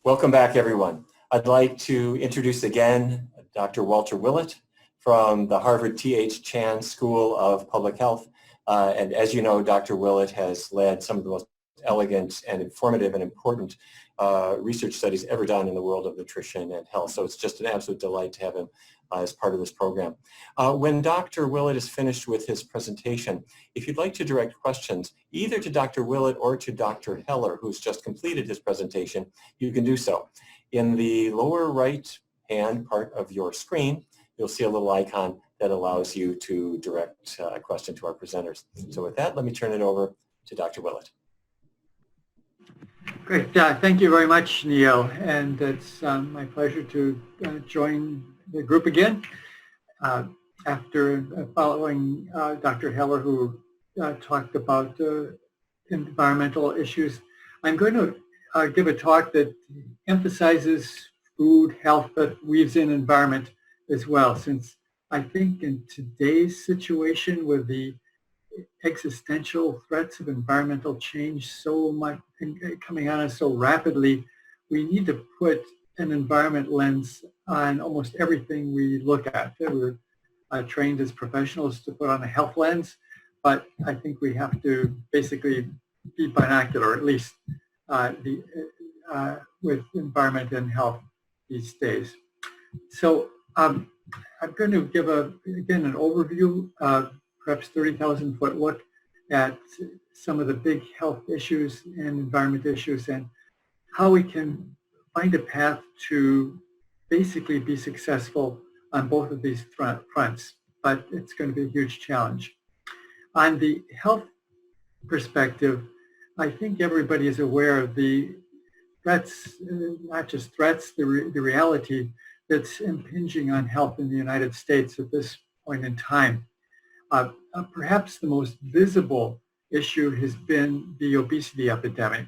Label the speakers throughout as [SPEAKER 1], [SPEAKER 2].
[SPEAKER 1] Welcome back, everyone. I'd like to introduce again Dr. Walter Willett from the Harvard T.H. Chan School of Public Health. And as you know, Dr. Willett has led some of the most elegant and informative and important research studies ever done in the world of nutrition and health. So it's just an absolute delight to have him as part of this program. When Dr. Willett is finished with his presentation, if you'd like to direct questions either to Dr. Willett or to Dr. Heller, who's just completed his presentation, you can do so. In the lower right hand part of your screen, you'll see a little icon that allows you to direct a question to our presenters. So with that, let me turn it over to Dr. Willett.
[SPEAKER 2] Great. Thank you very much, Neil. And it's my pleasure to join the group again after following Dr. Heller, who talked about environmental issues. I'm going to give a talk that emphasizes food, health, but weaves in environment as well, since I think in today's situation with the existential threats of environmental change so much coming on us so rapidly, we need to put an environment lens on almost everything we look at. We're trained as professionals to put on a health lens, but I think we have to basically be binocular, at least with environment and health these days. So I'm going to give again an overview, perhaps 30,000 foot look at some of the big health issues and environment issues and how we can find a path to basically be successful on both of these fronts, but it's going to be a huge challenge. On the health perspective, I think everybody is aware of the threats, not just threats, the reality that's impinging on health in the United States at this point in time. Perhaps the most visible issue has been the obesity epidemic,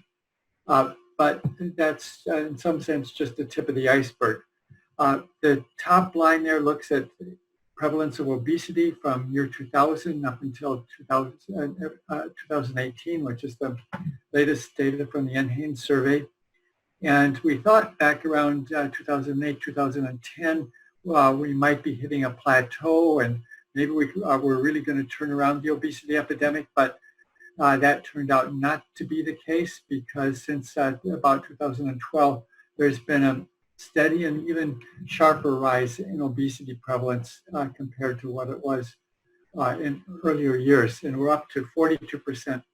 [SPEAKER 2] but that's in some sense just the tip of the iceberg. The top line there looks at prevalence of obesity from year 2000 up until 2018, which is the latest data from the NHANES survey. And we thought back around 2008, 2010, we might be hitting a plateau and maybe we're really going to turn around the obesity epidemic, but that turned out not to be the case because since about 2012, there's been a steady and even sharper rise in obesity prevalence compared to what it was in earlier years. And we're up to 42%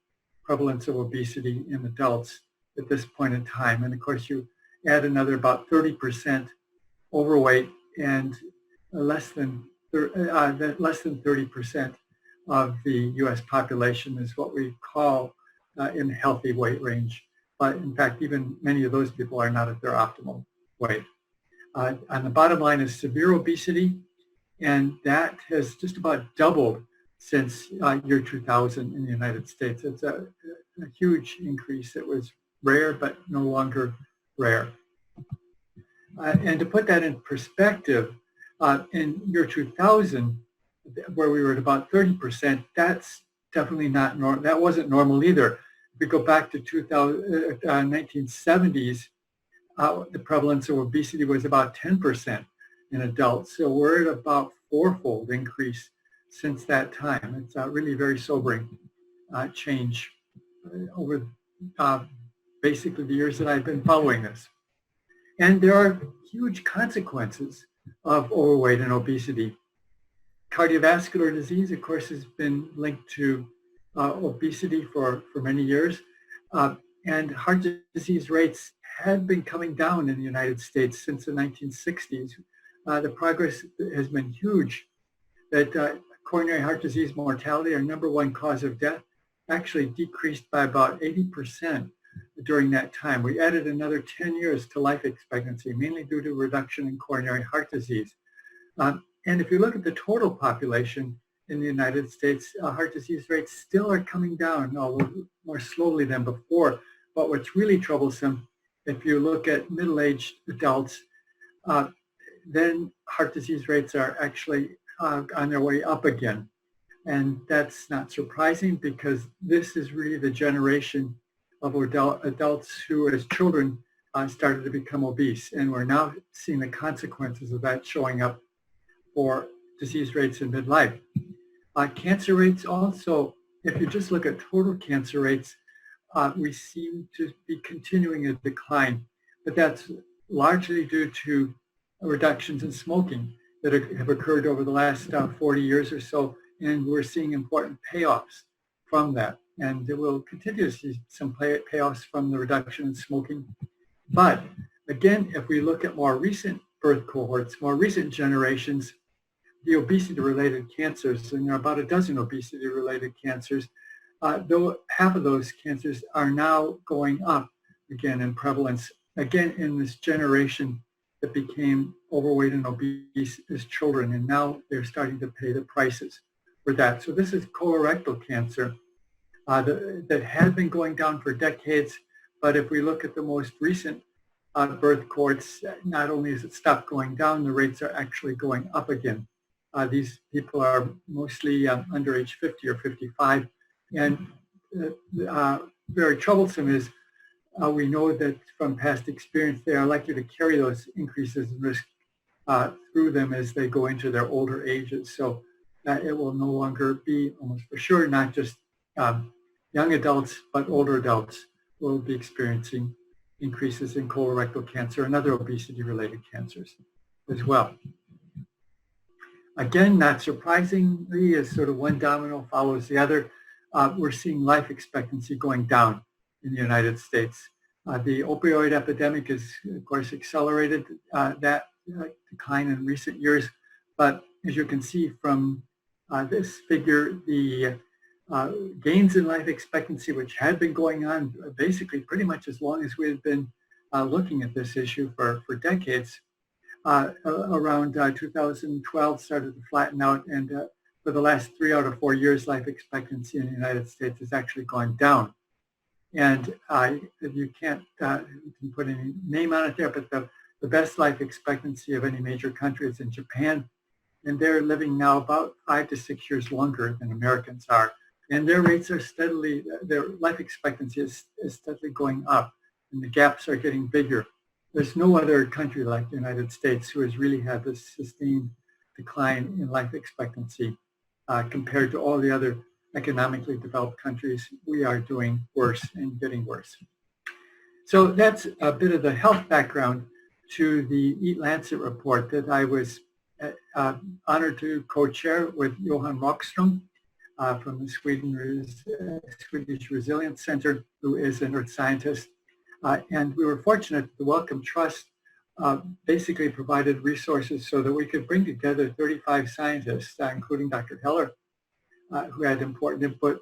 [SPEAKER 2] prevalence of obesity in adults at this point in time. And of course, you add another about 30% overweight and less than 30% of the U.S. population is what we call in the healthy weight range. But in fact, even many of those people are not at their optimal weight. On the bottom line is severe obesity, and that has just about doubled since year 2000 in the United States. It's a huge increase. It was rare, but no longer rare. And to put that in perspective, in year 2000, where we were at about 30%, that's definitely not normal. That wasn't normal either. If we go back to 1970s, the prevalence of obesity was about 10% in adults. So we're at about fourfold increase since that time. It's really very sobering change over basically the years that I've been following this. And there are huge consequences of overweight and obesity. Cardiovascular disease, of course, has been linked to obesity for many years. And heart disease rates have been coming down in the United States since the 1960s. The progress has been huge. That coronary heart disease mortality, our number one cause of death, actually decreased by about 80% during that time. We added another 10 years to life expectancy, mainly due to reduction in coronary heart disease. And if you look at the total population in the United States, heart disease rates still are coming down, although more slowly than before. But what's really troublesome, if you look at middle-aged adults, then heart disease rates are actually on their way up again. And that's not surprising because this is really the generation of adults who, as children, started to become obese. And we're now seeing the consequences of that showing up for disease rates in midlife. Cancer rates also, if you just look at total cancer rates, we seem to be continuing a decline, but that's largely due to reductions in smoking that have occurred over the last 40 years or so, and we're seeing important payoffs from that. And we'll continue to see some payoffs from the reduction in smoking. But again, if we look at more recent birth cohorts, more recent generations, the obesity-related cancers, and there are about a dozen obesity-related cancers, though half of those cancers are now going up again in prevalence, again in this generation that became overweight and obese as children, and now they're starting to pay the prices for that. So this is colorectal cancer that had been going down for decades, but if we look at the most recent birth cohorts, not only has it stopped going down, the rates are actually going up again. These people are mostly under age 50 or 55, and very troublesome is we know that from past experience they are likely to carry those increases in risk through them as they go into their older ages. So it will no longer be, almost for sure, not just young adults, but older adults will be experiencing increases in colorectal cancer and other obesity-related cancers as well. Again, not surprisingly, as sort of one domino follows the other, we're seeing life expectancy going down in the United States. The opioid epidemic has, of course, accelerated that decline in recent years. But as you can see from this figure, the gains in life expectancy, which had been going on basically pretty much as long as we had been looking at this issue for decades, around 2012 started to flatten out, and for the last 3 out of 4 years, life expectancy in the United States has actually gone down. And you can't you can put any name on it there, but the best life expectancy of any major country is in Japan, and they're living now about 5 to 6 years longer than Americans are. And their rates are steadily, their life expectancy is steadily going up, and the gaps are getting bigger. There's no other country like the United States who has really had this sustained decline in life expectancy compared to all the other economically developed countries. We are doing worse and getting worse. So that's a bit of the health background to the Eat Lancet report that I was honored to co-chair with Johan Rockström from the Swedish Resilience Center, who is an earth scientist. And we were fortunate that the Wellcome Trust basically provided resources so that we could bring together 35 scientists, including Dr. Heller, who had important input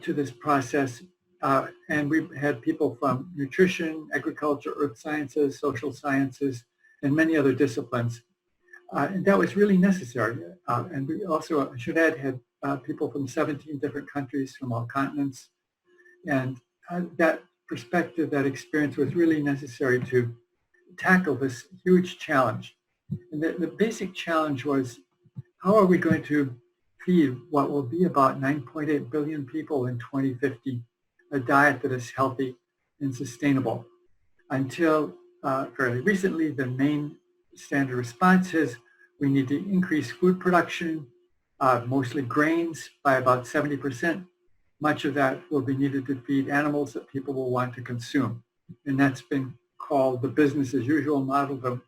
[SPEAKER 2] to this process. And we had people from nutrition, agriculture, earth sciences, social sciences, and many other disciplines. And that was really necessary. And we also, I should add, had people from 17 different countries from all continents. And that perspective, that experience was really necessary to tackle this huge challenge. And the basic challenge was, how are we going to feed what will be about 9.8 billion people in 2050 a diet that is healthy and sustainable? Until fairly recently, the main standard response is we need to increase food production, mostly grains, by about 70%. Much of that will be needed to feed animals that people will want to consume. And that's been called the business as usual model. The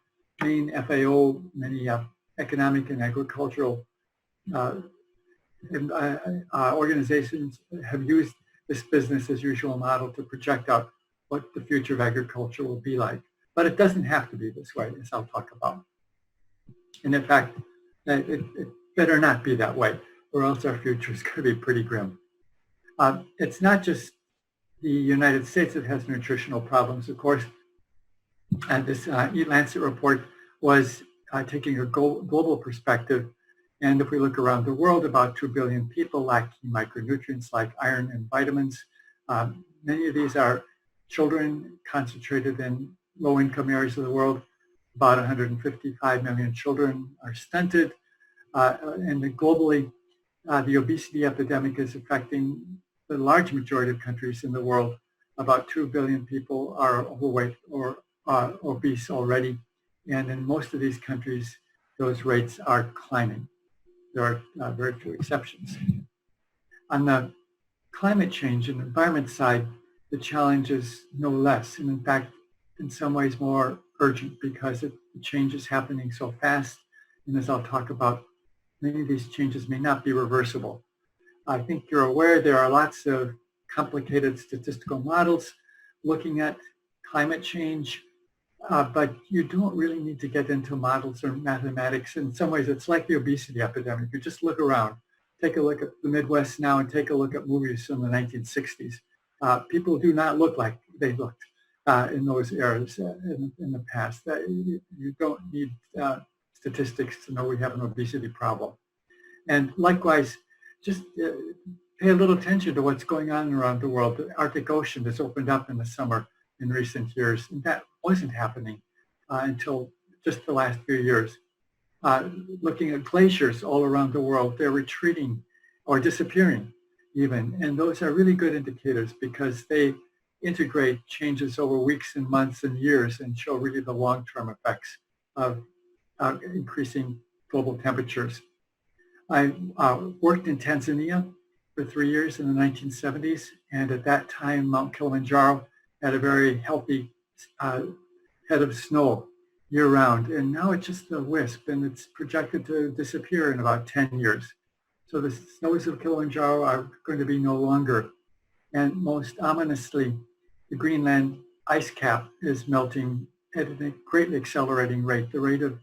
[SPEAKER 2] main FAO, many economic and agricultural organizations have used this business as usual model to project out what the future of agriculture will be like. But it doesn't have to be this way, as I'll talk about. And in fact, it better not be that way, or else our future is going to be pretty grim. It's not just the United States that has nutritional problems, of course. And this Eat Lancet report was taking a global perspective. And if we look around the world, about 2 billion people lack key micronutrients like iron and vitamins. Many of these are children concentrated in low-income areas of the world. About 155 million children are stunted. And globally, the obesity epidemic is affecting the large majority of countries in the world, about 2 billion people are overweight or obese already. And in most of these countries, those rates are climbing. There are very few exceptions. On the climate change and environment side, the challenge is no less, and in fact, in some ways more urgent because the change is happening so fast. And as I'll talk about, many of these changes may not be reversible. I think you're aware there are lots of complicated statistical models looking at climate change, but you don't really need to get into models or mathematics. In some ways, it's like the obesity epidemic. You just look around, take a look at the Midwest now and take a look at movies from the 1960s. People do not look like they looked in those eras in the past. You don't need statistics to know we have an obesity problem. And likewise, just pay a little attention to what's going on around the world. The Arctic Ocean has opened up in the summer in recent years, and that wasn't happening until just the last few years. Looking at glaciers all around the world, they're retreating or disappearing even, and those are really good indicators because they integrate changes over weeks and months and years and show really the long-term effects of increasing global temperatures. I worked in Tanzania for 3 years in the 1970s, and at that time, Mount Kilimanjaro had a very healthy head of snow year-round, and now it's just a wisp, and it's projected to disappear in about 10 years. So the snows of Kilimanjaro are going to be no longer, and most ominously, the Greenland ice cap is melting at a greatly accelerating rate. The rate of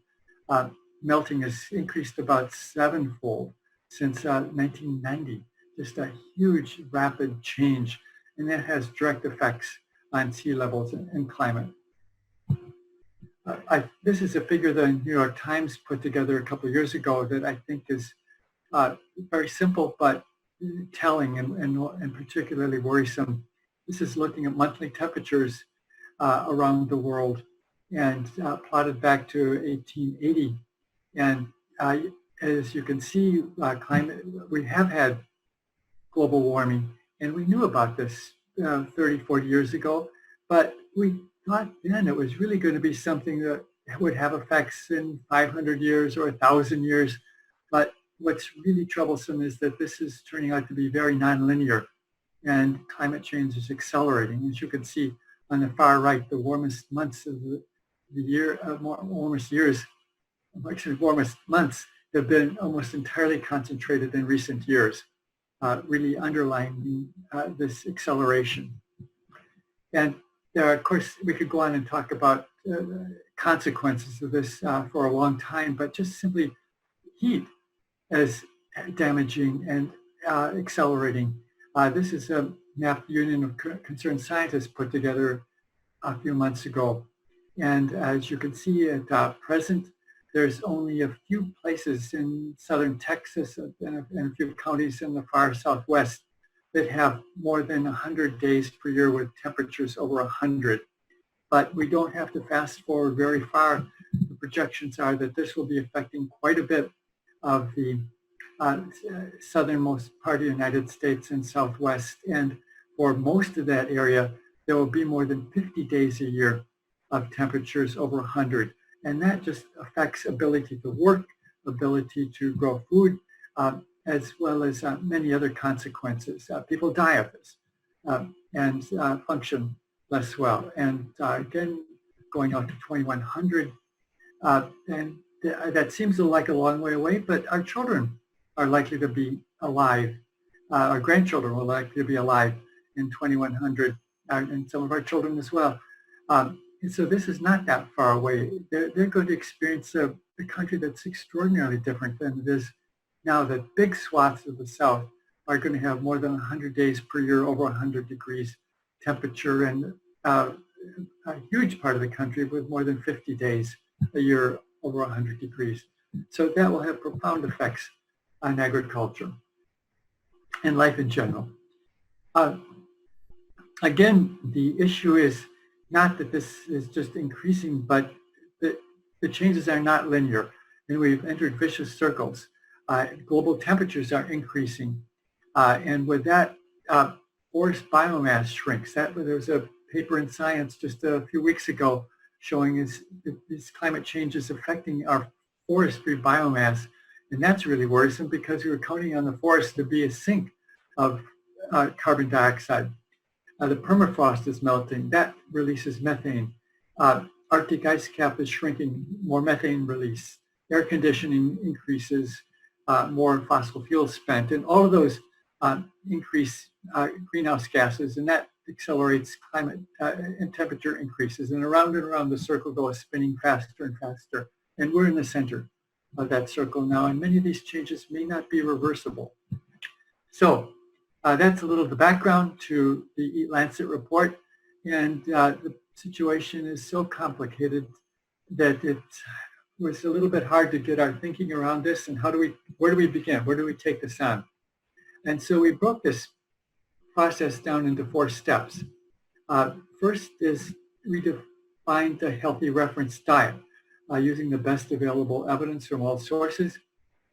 [SPEAKER 2] melting has increased about 7-fold since 1990. Just a huge, rapid change, and that has direct effects on sea levels and climate. This is a figure the New York Times put together a couple of years ago that I think is very simple but telling and particularly worrisome. This is looking at monthly temperatures around the world and plotted back to 1880. And as you can see, climate, we have had global warming, and we knew about this 30, 40 years ago, but we thought then it was really going to be something that would have effects in 500 years or 1,000 years. But what's really troublesome is that this is turning out to be very nonlinear, and climate change is accelerating. As you can see on the far right, the warmest months of the year, warmest years, actually warmest months have been almost entirely concentrated in recent years, really underlining this acceleration. And of course, we could go on and talk about consequences of this for a long time, but just simply heat as damaging and accelerating. This is a map the Union of Concerned Scientists put together a few months ago. And as you can see at present, there's only a few places in southern Texas and a few counties in the far southwest that have more than 100 days per year with temperatures over 100. But we don't have to fast forward very far. The projections are that this will be affecting quite a bit of the southernmost part of the United States and Southwest. And for most of that area, there will be more than 50 days a year of temperatures over 100. And that just affects ability to work, ability to grow food, as well as many other consequences. People die of this and function less well. And again, going out to 2100, and that seems like a long way away, but our children are likely to be alive. Our grandchildren will likely to be alive in 2100, and some of our children as well. And so this is not that far away. They're going to experience a country that's extraordinarily different than it is now. That big swaths of the South are going to have more than 100 days per year over 100 degrees temperature, and a huge part of the country with more than 50 days a year over 100 degrees. So that will have profound effects on agriculture and life in general. Again, the issue is not that this is just increasing, but the changes are not linear, and we've entered vicious circles. Global temperatures are increasing, and with that forest biomass shrinks. There was a paper in Science just a few weeks ago showing these climate changes affecting our forestry biomass. And that's really worrisome because we were counting on the forest to be a sink of carbon dioxide. The permafrost is melting. That releases methane. Arctic ice cap is shrinking, more methane release. Air conditioning increases, more fossil fuels spent. And all of those increase greenhouse gases, and that accelerates climate and temperature increases. And around the circle goes spinning faster and faster. And we're in the center of that circle now, and many of these changes may not be reversible. So that's a little of the background to the Eat Lancet report, and the situation is so complicated that it was a little bit hard to get our thinking around this, and where do we begin? Where do we take this on? And so we broke this process down into 4 steps. First is we defined a healthy reference diet using the best available evidence from all sources.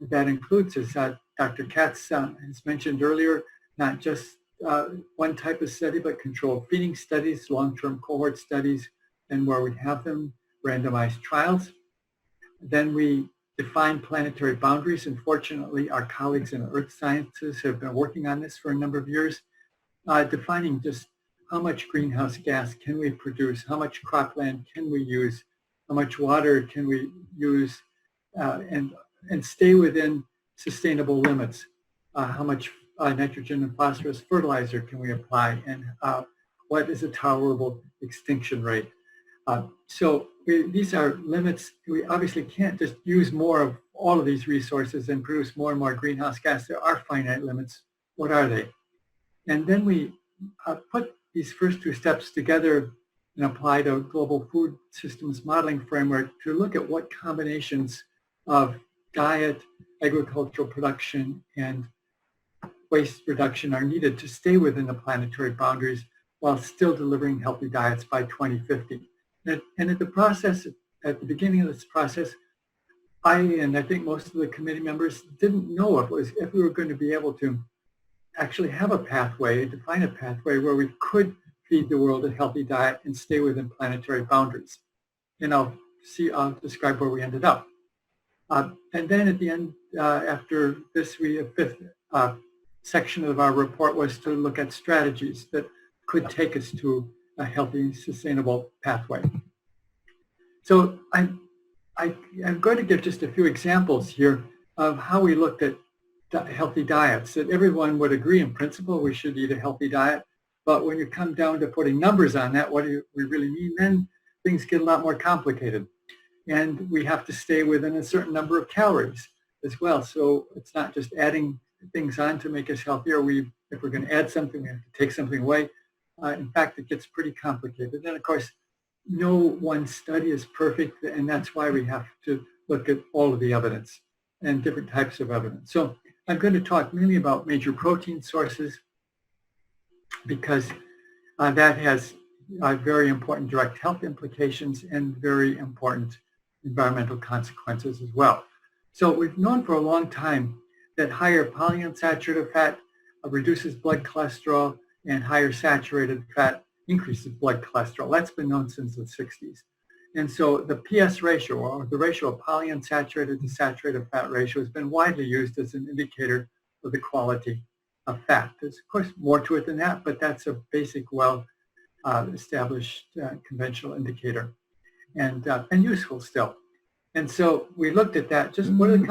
[SPEAKER 2] That includes, as Dr. Katz has mentioned earlier, not just one type of study, but controlled feeding studies, long-term cohort studies, and where we have them, randomized trials. Then we define planetary boundaries, and fortunately our colleagues in Earth Sciences have been working on this for a number of years, defining just how much greenhouse gas can we produce, how much cropland can we use, how much water can we use, and stay within sustainable limits, how much nitrogen and phosphorus fertilizer can we apply, and what is a tolerable extinction rate. So these are limits. We obviously can't just use more of all of these resources and produce more and more greenhouse gas. There are finite limits. What are they? And then we put these first 2 steps together and applied a global food systems modeling framework to look at what combinations of diet, agricultural production, and waste reduction are needed to stay within the planetary boundaries while still delivering healthy diets by 2050. And at the beginning of this process, and I think most of the committee members didn't know if we were going to be able to actually have a pathway, define a pathway where we could feed the world a healthy diet and stay within planetary boundaries. And I'll describe where we ended up. And then at the end, after this, a 5th section of our report was to look at strategies that could take us to a healthy, sustainable pathway. So I'm going to give just a few examples here of how we looked at healthy diets. That everyone would agree in principle we should eat a healthy diet, but when you come down to putting numbers on that, what do we really mean, then things get a lot more complicated. And we have to stay within a certain number of calories as well. So it's not just adding things on to make us healthier. If we're going to add something, we have to take something away. In fact, it gets pretty complicated. And of course, no one study is perfect, and that's why we have to look at all of the evidence and different types of evidence. So I'm going to talk mainly about major protein sources because that has very important direct health implications and very important environmental consequences as well. So we've known for a long time that higher polyunsaturated fat reduces blood cholesterol, and higher saturated fat increases blood cholesterol. That's been known since the 60s. And so the PS ratio, or the ratio of polyunsaturated to saturated fat ratio, has been widely used as an indicator of the quality of fat. There's, of course, more to it than that, but that's a basic, well-established conventional indicator and useful still. And so we looked at that, just what are the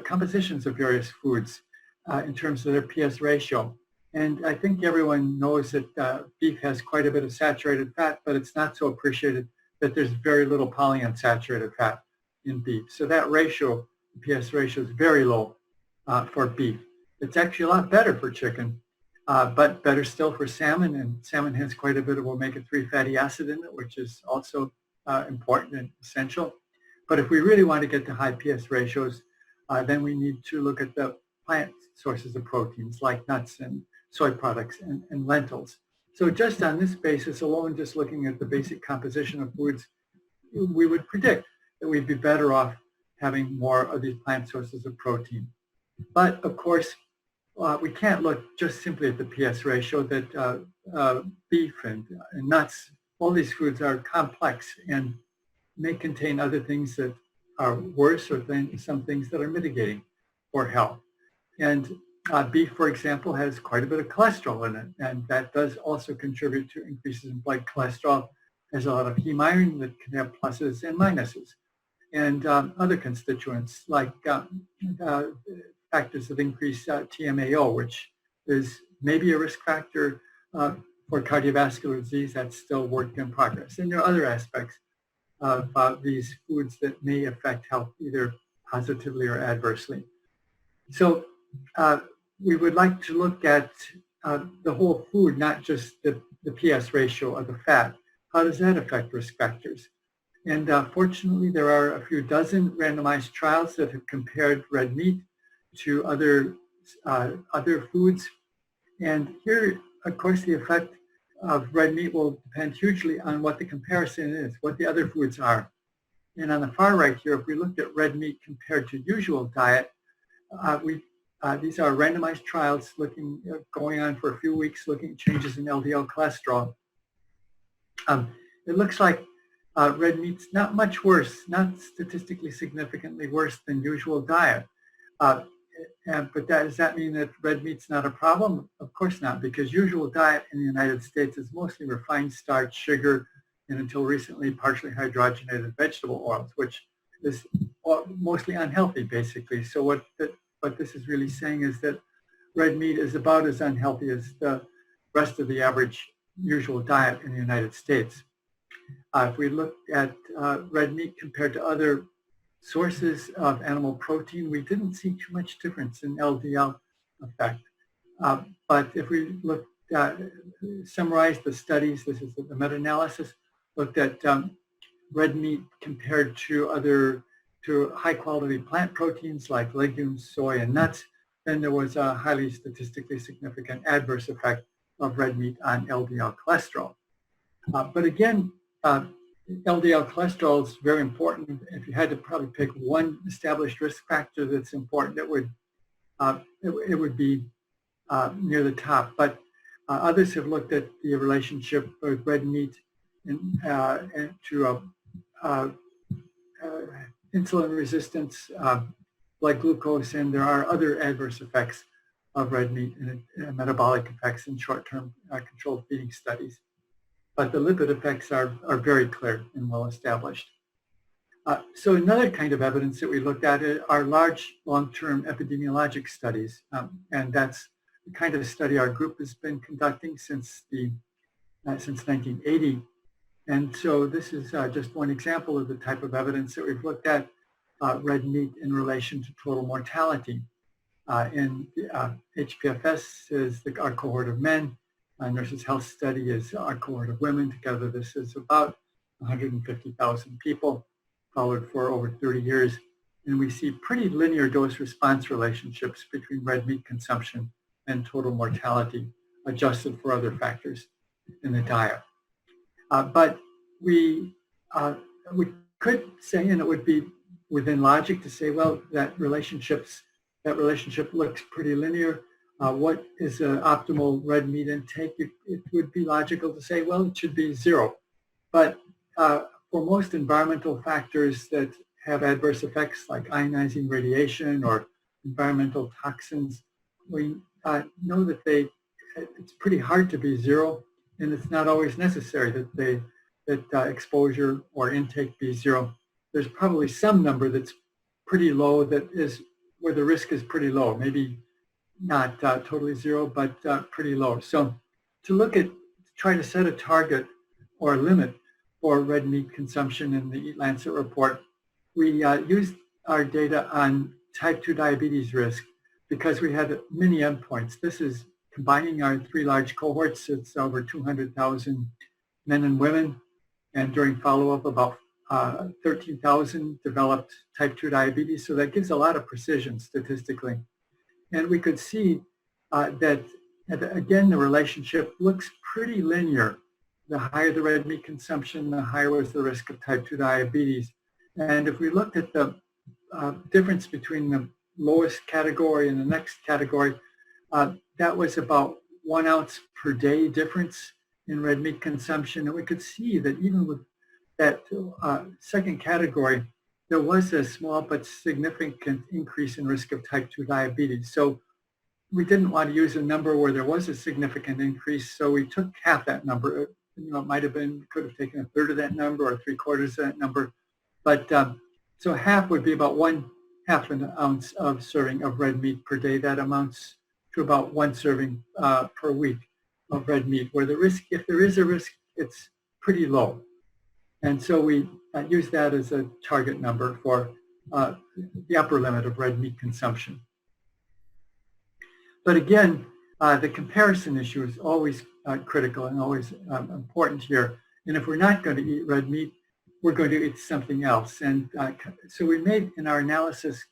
[SPEAKER 2] compositions of various foods in terms of their PS ratio. And I think everyone knows that beef has quite a bit of saturated fat, but it's not so appreciated that there's very little polyunsaturated fat in beef. So that ratio, the PS ratio, is very low for beef. It's actually a lot better for chicken, but better still for salmon. And salmon has quite a bit of omega-3 fatty acid in it, which is also important and essential. But if we really want to get to high PS ratios, then we need to look at the plant sources of proteins like nuts and soy products and lentils. So just on this basis alone, just looking at the basic composition of foods, we would predict that we'd be better off having more of these plant sources of protein. But of course, we can't look just simply at the PS ratio that beef and nuts, all these foods are complex and may contain other things that are worse or some things that are mitigating for health. And beef, for example, has quite a bit of cholesterol in it, and that does also contribute to increases in blood cholesterol. There's a lot of heme iron that can have pluses and minuses, and other constituents like factors that increase TMAO, which is maybe a risk factor for cardiovascular disease. That's still work in progress. And there are other aspects of these foods that may affect health either positively or adversely. So we would like to look at the whole food, not just the PS ratio of the fat. How does that affect risk factors? And fortunately, there are a few dozen randomized trials that have compared red meat to other foods. And here, of course, the effect of red meat will depend hugely on what the comparison is, what the other foods are. And on the far right here, if we looked at red meat compared to usual diet, these are randomized trials going on for a few weeks, looking at changes in LDL cholesterol. It looks like red meat's not much worse, not statistically significantly worse than usual diet. But does that mean that red meat's not a problem? Of course not, because usual diet in the United States is mostly refined starch, sugar, and until recently, partially hydrogenated vegetable oils, which is mostly unhealthy, basically. So what this is really saying is that red meat is about as unhealthy as the rest of the average usual diet in the United States. If we look at red meat compared to other sources of animal protein, we didn't see too much difference in LDL effect. But if we look summarize the studies, this is the meta-analysis, looked at red meat compared to high quality plant proteins like legumes, soy, and nuts, then there was a highly statistically significant adverse effect of red meat on LDL cholesterol. But again, LDL cholesterol is very important. If you had to probably pick one established risk factor that's important, it would be near the top. But others have looked at the relationship with red meat and to insulin resistance, blood glucose, and there are other adverse effects of red meat and metabolic effects in short-term controlled feeding studies. But the lipid effects are very clear and well established. So another kind of evidence that we looked at are large long-term epidemiologic studies. And that's the kind of study our group has been conducting since 1980. And so this is just one example of the type of evidence that we've looked at red meat in relation to total mortality. In HPFS is our cohort of men. Nurses Health Study is our cohort of women. Together, this is about 150,000 people followed for over 30 years. And we see pretty linear dose-response relationships between red meat consumption and total mortality, adjusted for other factors in the diet. But we could say, and it would be within logic to say, well, that relationship looks pretty linear. What is an optimal red meat intake? It would be logical to say, well, it should be 0. But for most environmental factors that have adverse effects like ionizing radiation or environmental toxins, we know that it's pretty hard to be 0, and it's not always necessary that exposure or intake be 0. There's probably some number that's pretty low, that is where the risk is pretty low, maybe not totally 0, but pretty low. So to try to set a target or a limit for red meat consumption in the Eat Lancet report, we used our data on type 2 diabetes risk because we had many endpoints. This is combining our 3 large cohorts. It's over 200,000 men and women, and during follow-up about 13,000 developed type 2 diabetes. So that gives a lot of precision statistically. And we could see that, again, the relationship looks pretty linear. The higher the red meat consumption, the higher was the risk of type 2 diabetes. And if we looked at the difference between the lowest category and the next category, that was about 1 ounce per day difference in red meat consumption. And we could see that even with that second category, there was a small but significant increase in risk of type 2 diabetes. So we didn't want to use a number where there was a significant increase, so we took half that number. You know, it might have been, could have taken a third of that number or 3/4 of that number. But so half would be about 1/2 an ounce of serving of red meat per day. That amounts to about 1 serving per week of red meat, where the risk, if there is a risk, it's pretty low. And so we use that as a target number for the upper limit of red meat consumption. But again, the comparison issue is always critical and always important here. And if we're not going to eat red meat, we're going to eat something else. And so we made in our analysis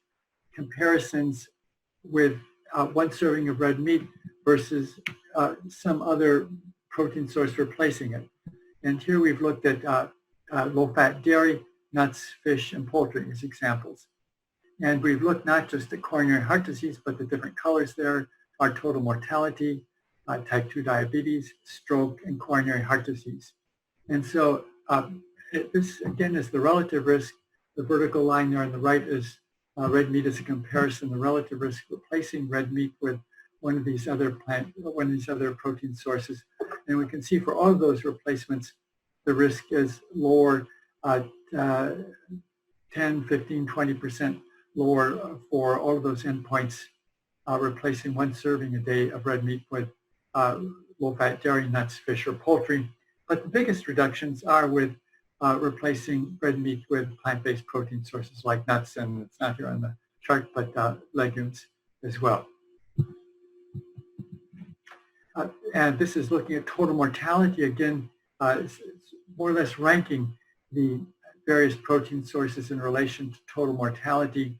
[SPEAKER 2] comparisons with 1 serving of red meat versus some other protein source replacing it. And here we've looked at low-fat dairy, nuts, fish, and poultry as examples. And we've looked not just at coronary heart disease, but the different colors there are total mortality, type 2 diabetes, stroke, and coronary heart disease. And so this, again, is the relative risk. The vertical line there on the right is red meat as a comparison, the relative risk replacing red meat with one of these other protein sources. And we can see for all of those replacements, the risk is lower, 10, 15, 20% lower for all of those endpoints, replacing 1 serving a day of red meat with low-fat dairy, nuts, fish, or poultry. But the biggest reductions are with replacing red meat with plant-based protein sources like nuts, and it's not here on the chart, but legumes as well. And this is looking at total mortality. Again, it's more or less ranking the various protein sources in relation to total mortality.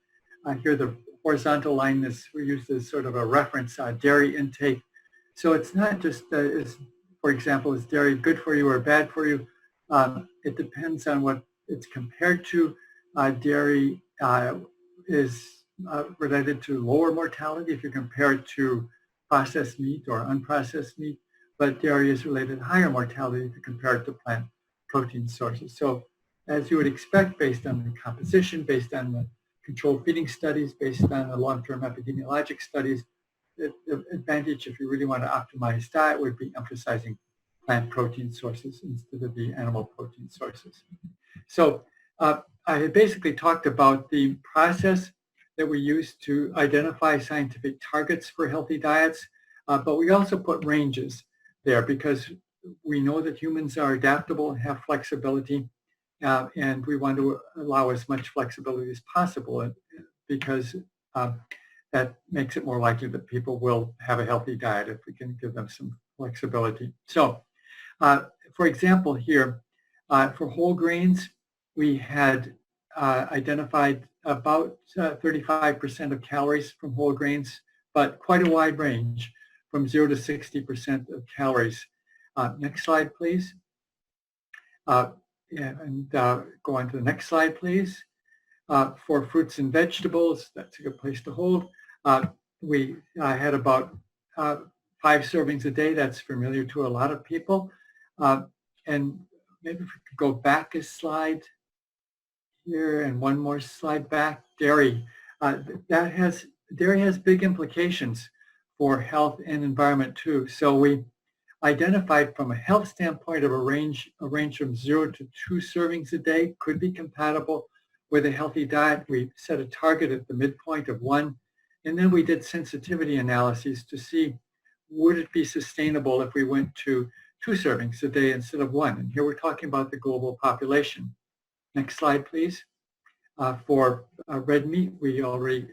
[SPEAKER 2] Here the horizontal line is we use as sort of a reference, dairy intake. So it's not just, for example, is dairy good for you or bad for you? It depends on what it's compared to. Dairy is related to lower mortality if you compare it to processed meat or unprocessed meat, but dairy is related to higher mortality if you compare it to plant protein sources. So as you would expect, based on the composition, based on the controlled feeding studies, based on the long-term epidemiologic studies, the advantage, if you really want to optimize diet, would be emphasizing plant protein sources instead of the animal protein sources. So I had basically talked about the process that we use to identify scientific targets for healthy diets, but we also put ranges there because we know that humans are adaptable and have flexibility, and we want to allow as much flexibility as possible because that makes it more likely that people will have a healthy diet if we can give them some flexibility. So, for example, here, for whole grains, we had identified about 35% of calories from whole grains, but quite a wide range from 0 to 60% of calories. Next slide, please. And go on to the next slide, please. For fruits and vegetables, that's a good place to hold. We had about 5 servings a day. That's familiar to a lot of people. And maybe if we could go back a slide here and one more slide back. Dairy. Dairy has big implications for health and environment too. So we identified from a health standpoint of a range from 0 to 2 servings a day could be compatible with a healthy diet. We set a target at the midpoint of 1, and then we did sensitivity analyses to see would it be sustainable if we went to 2 servings a day instead of 1. And here we're talking about the global population. Next slide, please. For red meat, we already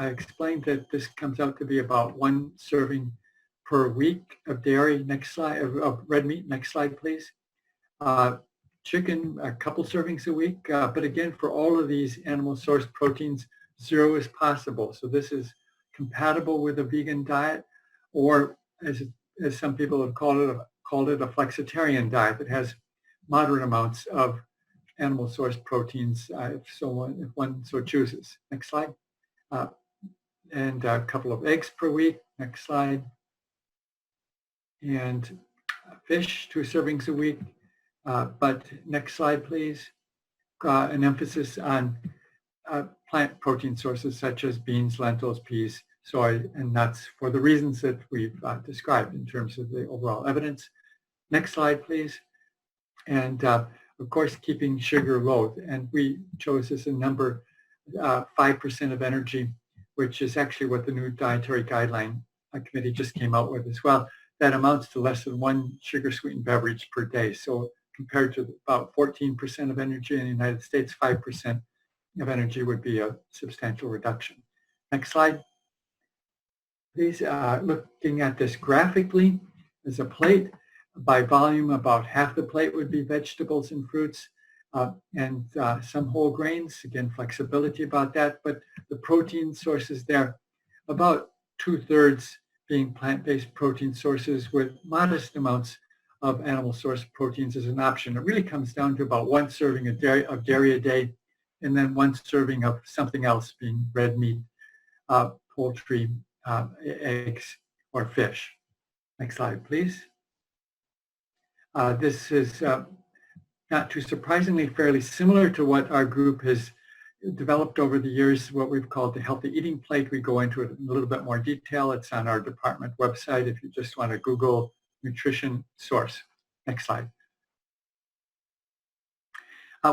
[SPEAKER 2] explained that this comes out to be about 1 serving per week of dairy. Next slide, of red meat. Next slide, please. Chicken, a couple servings a week. But again, for all of these animal source proteins, 0 is possible. So this is compatible with a vegan diet, or as some people have called it a flexitarian diet that has moderate amounts of animal source proteins if one so chooses. Next slide. and a couple of eggs per week. Next slide. And fish, 2 servings a week. But next slide, please. An emphasis on plant protein sources such as beans, lentils, peas, soy, and nuts for the reasons that we've described in terms of the overall evidence. Next slide, please. And of course, keeping sugar low. And we chose as a number 5% of energy, which is actually what the new dietary guideline committee just came out with as well. That amounts to less than 1 sugar-sweetened beverage per day. So compared to about 14% of energy in the United States, 5% of energy would be a substantial reduction. Next slide. Please, looking at this graphically, as a plate, by volume, about half the plate would be vegetables and fruits and some whole grains. Again, flexibility about that, but the protein sources there, about 2/3 being plant-based protein sources with modest amounts of animal source proteins as an option. It really comes down to about 1 serving of dairy a day, and then 1 serving of something else, being red meat, poultry, eggs, or fish. Next slide, please. This is not too surprisingly fairly similar to what our group has developed over the years, what we've called the healthy eating plate. We go into it in a little bit more detail. It's on our department website if you just want to Google nutrition source. Next slide.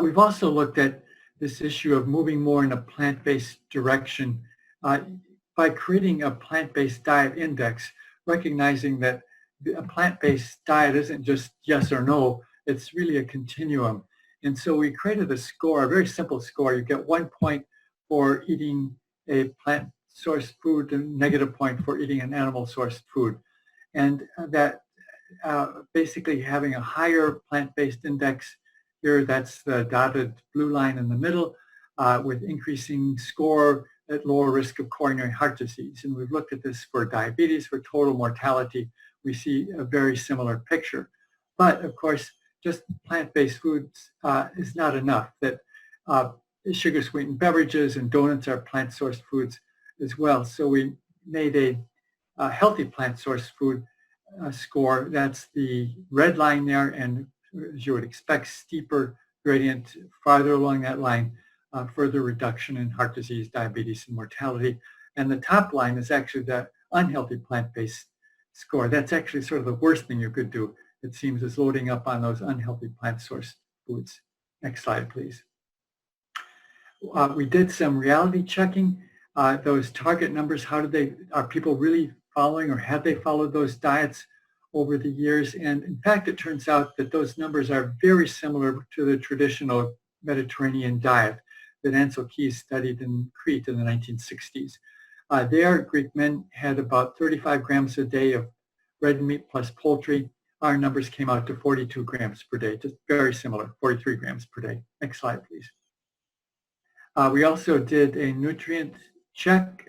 [SPEAKER 2] We've also looked at this issue of moving more in a plant-based direction by creating a plant-based diet index, recognizing that a plant-based diet isn't just yes or no, it's really a continuum. And so we created a score, a very simple score. You get 1 point for eating a plant-sourced food and -1 point for eating an animal-sourced food. And that basically having a higher plant-based index here, that's the dotted blue line in the middle, with increasing score at lower risk of coronary heart disease. And we've looked at this for diabetes, for total mortality. We see a very similar picture. But of course, just plant-based foods is not enough. That sugar-sweetened beverages and donuts are plant-sourced foods as well. So we made a healthy plant-sourced food score. That's the red line there, and as you would expect, steeper gradient farther along that line, further reduction in heart disease, diabetes, and mortality. And the top line is actually the unhealthy plant-based score. That's actually sort of the worst thing you could do, it seems, is loading up on those unhealthy plant-sourced foods. Next slide, please. We did some reality checking. Those target numbers, are people really following, or have they followed those diets over the years? And in fact, it turns out that those numbers are very similar to the traditional Mediterranean diet that Ansel Keys studied in Crete in the 1960s. There, Greek men had about 35 grams a day of red meat plus poultry. Our numbers came out to 42 grams per day, just very similar, 43 grams per day. Next slide, please. We also did a nutrient check,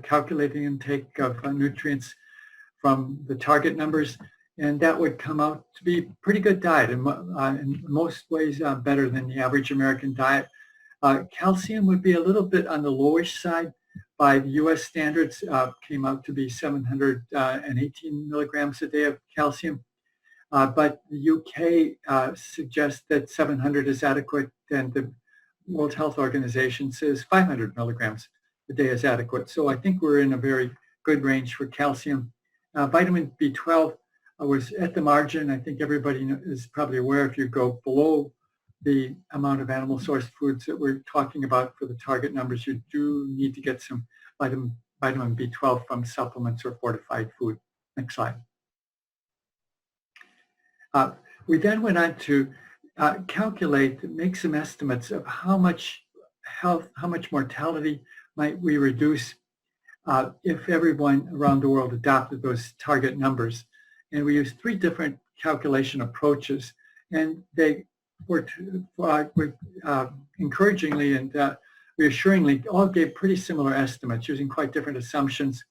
[SPEAKER 2] calculating intake of nutrients from the target numbers, and that would come out to be a pretty good diet, in most ways better than the average American diet. Calcium would be a little bit on the lowish side. By the US standards, came out to be 718 milligrams a day of calcium. But the UK suggests that 700 is adequate, and the World Health Organization says 500 milligrams a day is adequate. So I think we're in a very good range for calcium. Vitamin B12 was at the margin. I think everybody is probably aware, if you go below the amount of animal sourced foods that we're talking about for the target numbers, you do need to get some vitamin B12 from supplements or fortified food. Next slide. We then went on to make some estimates of how much mortality might we reduce if everyone around the world adopted those target numbers. And we used 3 different calculation approaches, and they were encouragingly and reassuringly all gave pretty similar estimates, using quite different assumptions,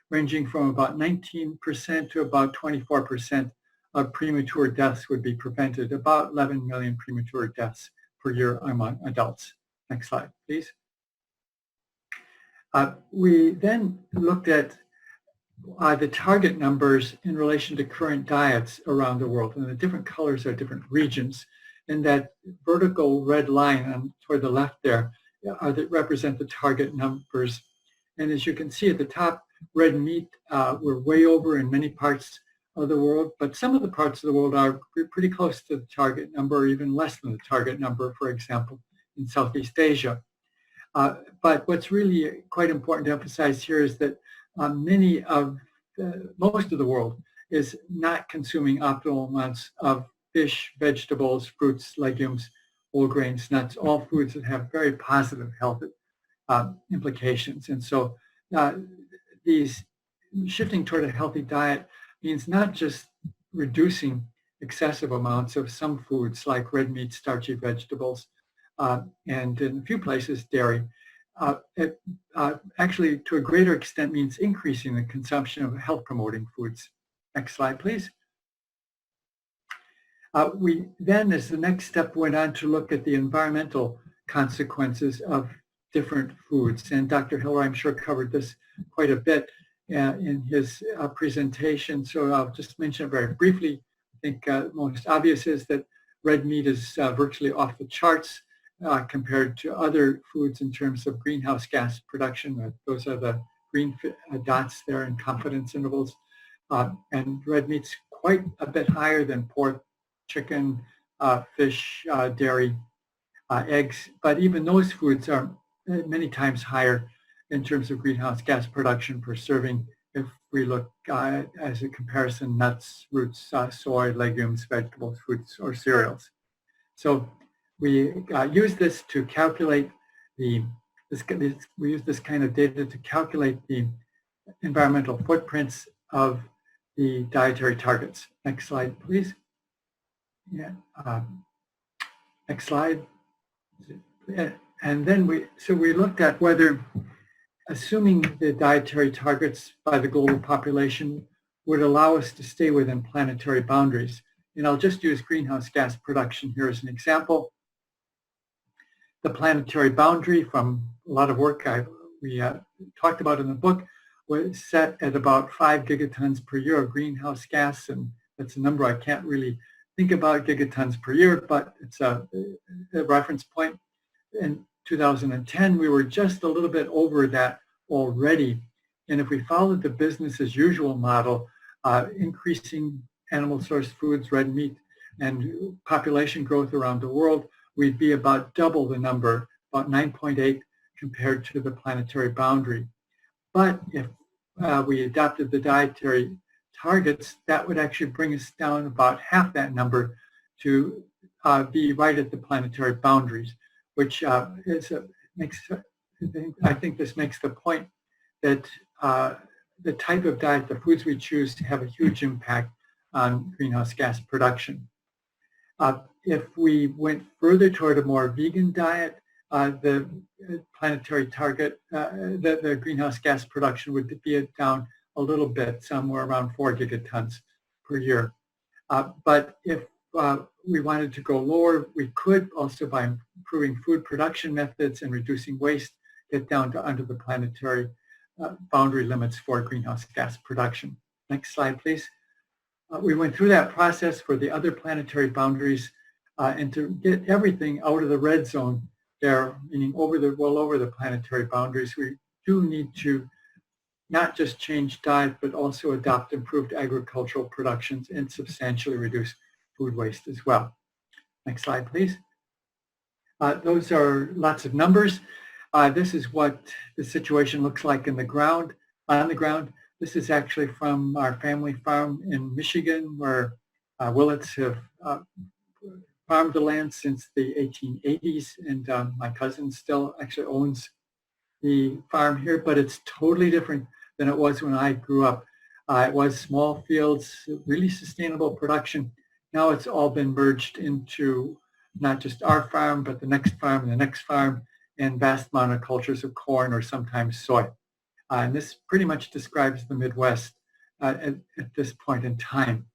[SPEAKER 2] ranging from about 19% to about 24% of premature deaths would be prevented, about 11 million premature deaths per year among adults. Next slide, please. We then looked at the target numbers in relation to current diets around the world. And the different colors are different regions. And that vertical red line toward the left there that represent the target numbers. And as you can see at the top, red meat, we're way over in many parts of the world, but some of the parts of the world are pretty close to the target number, or even less than the target number, for example, in Southeast Asia. But what's really quite important to emphasize here is that most of the world is not consuming optimal amounts of fish, vegetables, fruits, legumes, whole grains, nuts, all foods that have very positive health implications. And so these shifting toward a healthy diet means not just reducing excessive amounts of some foods like red meat, starchy vegetables, and in a few places dairy. It actually, to a greater extent, means increasing the consumption of health-promoting foods. Next slide, please. We then, as the next step, went on to look at the environmental consequences of different foods. And Dr. Hiller, I'm sure, covered this quite a bit in his presentation, so I'll just mention it very briefly. I think most obvious is that red meat is virtually off the charts compared to other foods in terms of greenhouse gas production. Those are the green dots there in confidence intervals. And red meat's quite a bit higher than pork, chicken, fish, dairy, eggs. But even those foods are many times higher in terms of greenhouse gas production per serving if we look as a comparison, nuts, roots, soy, legumes, vegetables, fruits, or cereals. So we use this to calculate we use this kind of data to calculate the environmental footprints of the dietary targets. Next slide, please. Yeah. Next slide. And then we looked at whether, assuming the dietary targets by the global population would allow us to stay within planetary boundaries. And I'll just use greenhouse gas production here as an example. The planetary boundary, from a lot of work we talked about in the book, was set at about 5 gigatons per year of greenhouse gas, and that's a number I can't really think about, gigatons per year, but it's a reference point. In 2010, we were just a little bit over that already, and if we followed the business as usual model, increasing animal source foods, red meat, and population growth around the world, we'd be about double the number, about 9.8 compared to the planetary boundary. But if we adopted the dietary targets, that would actually bring us down about half that number to be right at the planetary boundaries, which I think this makes the point that the type of diet, the foods we choose, have a huge impact on greenhouse gas production. If we went further toward a more vegan diet, the planetary target, the greenhouse gas production would be down a little bit, somewhere around 4 gigatons per year. But if we wanted to go lower, we could also, by improving food production methods and reducing waste, get down to under the planetary boundary limits for greenhouse gas production. Next slide, please. We went through that process for the other planetary boundaries, and to get everything out of the red zone there, meaning well over the planetary boundaries, we do need to not just change diet, but also adopt improved agricultural productions and substantially reduce food waste as well. Next slide, please. Those are lots of numbers. This is what the situation looks like on the ground. This is actually from our family farm in Michigan, where Willetts have farmed the land since the 1880s, and my cousin still actually owns the farm here, but it's totally different than it was when I grew up. It was small fields, really sustainable production. Now it's all been merged into not just our farm, but the next farm and the next farm, and vast monocultures of corn or sometimes soy. And this pretty much describes the Midwest at this point in time.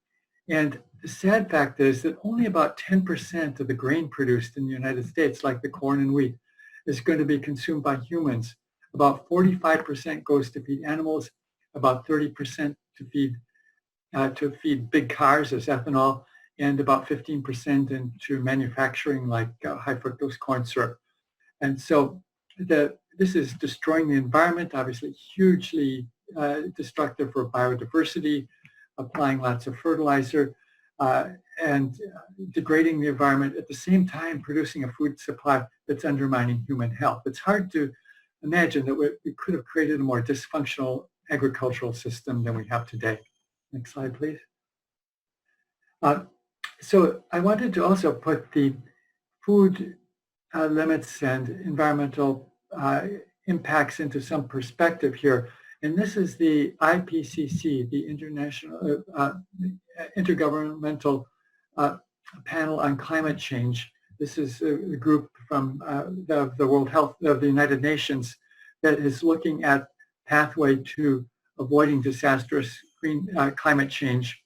[SPEAKER 2] And the sad fact is that only about 10% of the grain produced in the United States, like the corn and wheat, is going to be consumed by humans About 45% goes to feed animals, about 30% to feed big cars as ethanol, and about 15% into manufacturing like high fructose corn syrup. And so this is destroying the environment, obviously hugely destructive for biodiversity, applying lots of fertilizer, and degrading the environment, at the same time producing a food supply that's undermining human health. It's hard to imagine that we could have created a more dysfunctional agricultural system than we have today. Next slide, please. So I wanted to also put the food limits and environmental impacts into some perspective here. And this is the IPCC, the Intergovernmental Panel on Climate Change. This is a group from the World Health of the United Nations that is looking at pathway to avoiding disastrous climate change.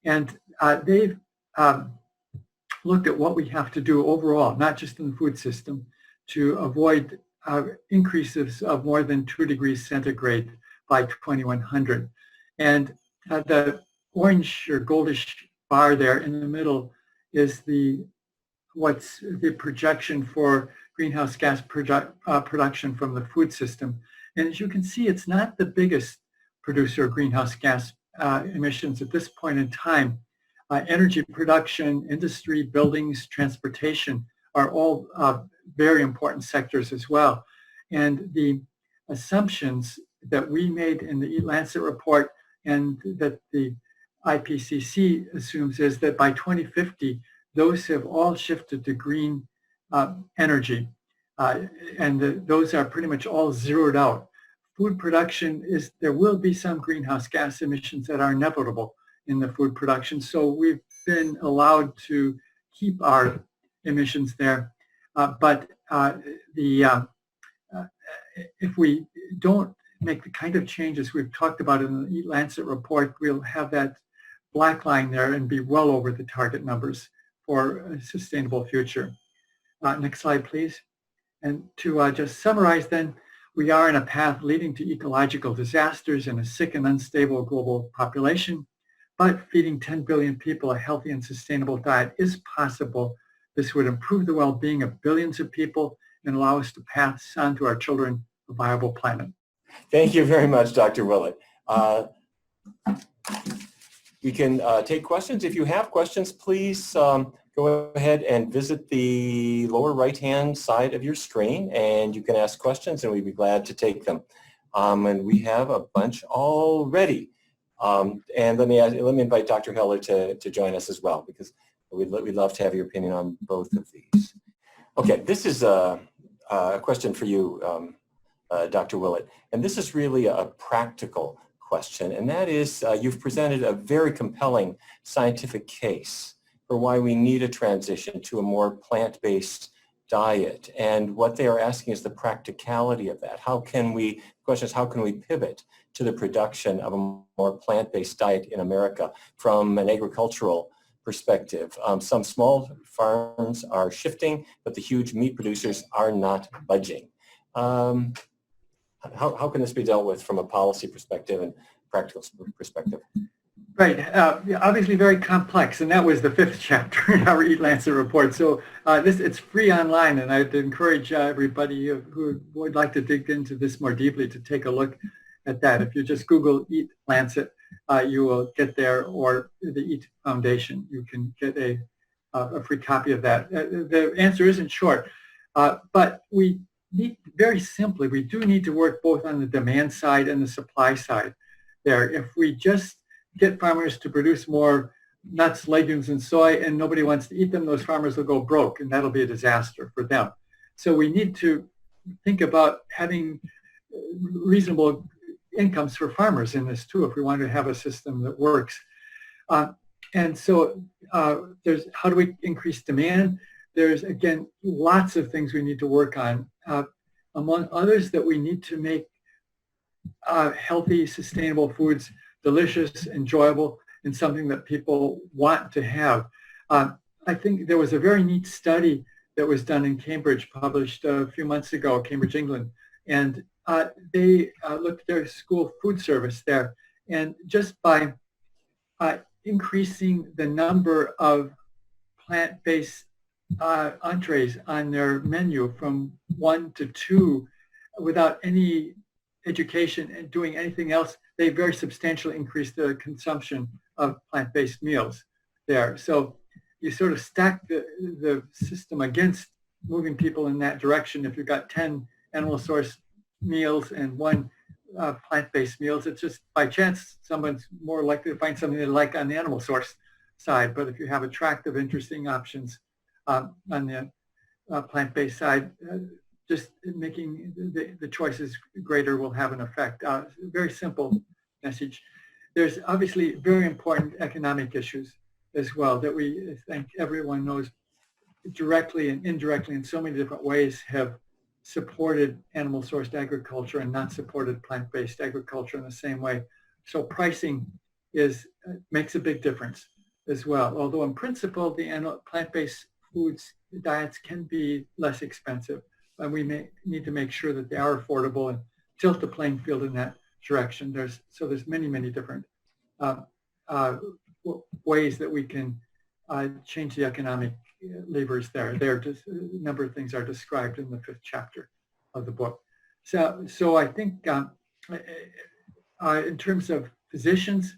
[SPEAKER 2] And they've looked at what we have to do overall, not just in the food system, to avoid increases of more than 2 degrees centigrade by 2100. And the orange or goldish bar there in the middle is what's the projection for greenhouse gas production from the food system. And as you can see, it's not the biggest producer of greenhouse gas emissions at this point in time. Energy production, industry, buildings, transportation are all very important sectors as well. And the assumptions that we made in the Eat Lancet report and that the IPCC assumes is that by 2050, those have all shifted to green energy. And those are pretty much all zeroed out. Food production there will be some greenhouse gas emissions that are inevitable in the food production. So we've been allowed to keep our emissions there. But if we don't make the kind of changes we've talked about in the Eat Lancet report, we'll have that black line there and be well over the target numbers for a sustainable future. Next slide, please. And to just summarize then, we are in a path leading to ecological disasters and a sick and unstable global population, but feeding 10 billion people a healthy and sustainable diet is possible. This would improve the well-being of billions of people and allow us to pass on to our children a viable planet.
[SPEAKER 1] Thank you very much, Dr. Willett. We can take questions. If you have questions, please go ahead and visit the lower right-hand side of your screen, and you can ask questions, and we'd be glad to take them. And we have a bunch already. And let me invite Dr. Heller to join us as well, because we'd love to have your opinion on both of these. Okay, this is a question for you, Dr. Willett, and this is really a practical question, and that is you've presented a very compelling scientific case for why we need a transition to a more plant-based diet, and what they are asking is the practicality of that. How can we pivot to the production of a more plant-based diet in America from an agricultural perspective? Some small farms are shifting, but the huge meat producers are not budging. How can this be dealt with from a policy perspective and practical perspective?
[SPEAKER 2] Right, obviously very complex, and that was the 5th chapter in our Eat Lancet report. So it's free online, and I'd encourage everybody who would like to dig into this more deeply to take a look at that. If you just Google Eat Lancet, you will get there, or the Eat Foundation. You can get a free copy of that. The answer isn't short, but we need, very simply, we do need to work both on the demand side and the supply side there. If we just get farmers to produce more nuts, legumes, and soy, and nobody wants to eat them, those farmers will go broke, and that'll be a disaster for them. So we need to think about having reasonable incomes for farmers in this too, if we want to have a system that works. And so there's, how do we increase demand? There's, again, lots of things we need to work on. Among others, that we need to make healthy, sustainable foods delicious, enjoyable, and something that people want to have. I think there was a very neat study that was done in Cambridge, published a few months ago, Cambridge, England, And they looked at their school food service there. And just by increasing the number of plant-based entrees on their menu from 1 to 2 without any education and doing anything else, they very substantially increased the consumption of plant-based meals there. So you sort of stack the system against moving people in that direction. If you've got 10 animal source meals and 1 plant-based meals, it's just by chance someone's more likely to find something they like on the animal source side. But if you have attractive, interesting options on the plant-based side, just making the choices greater will have an effect. Very simple message. There's obviously very important economic issues as well that we think everyone knows directly and indirectly in so many different ways have supported animal-sourced agriculture and not supported plant-based agriculture in the same way. So pricing makes a big difference as well. Although in principle, the plant-based foods diets can be less expensive, and we need to make sure that they are affordable and tilt the playing field in that direction. There's many different ways that we can change the economic levers there. A number of things are described in the 5th chapter of the book. So I think in terms of physicians,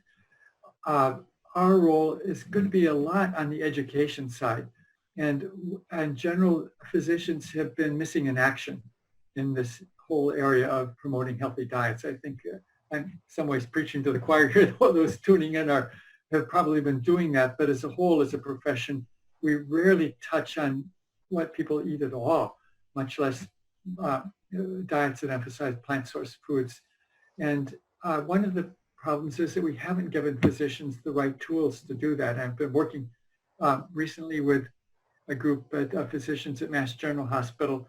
[SPEAKER 2] our role is going to be a lot on the education side. And in general, physicians have been missing in action in this whole area of promoting healthy diets. I think I'm in some ways preaching to the choir here. Those tuning in have probably been doing that, but as a whole, as a profession, we rarely touch on what people eat at all, much less diets that emphasize plant-sourced foods. And one of the problems is that we haven't given physicians the right tools to do that. I've been working recently with a group of physicians at Mass General Hospital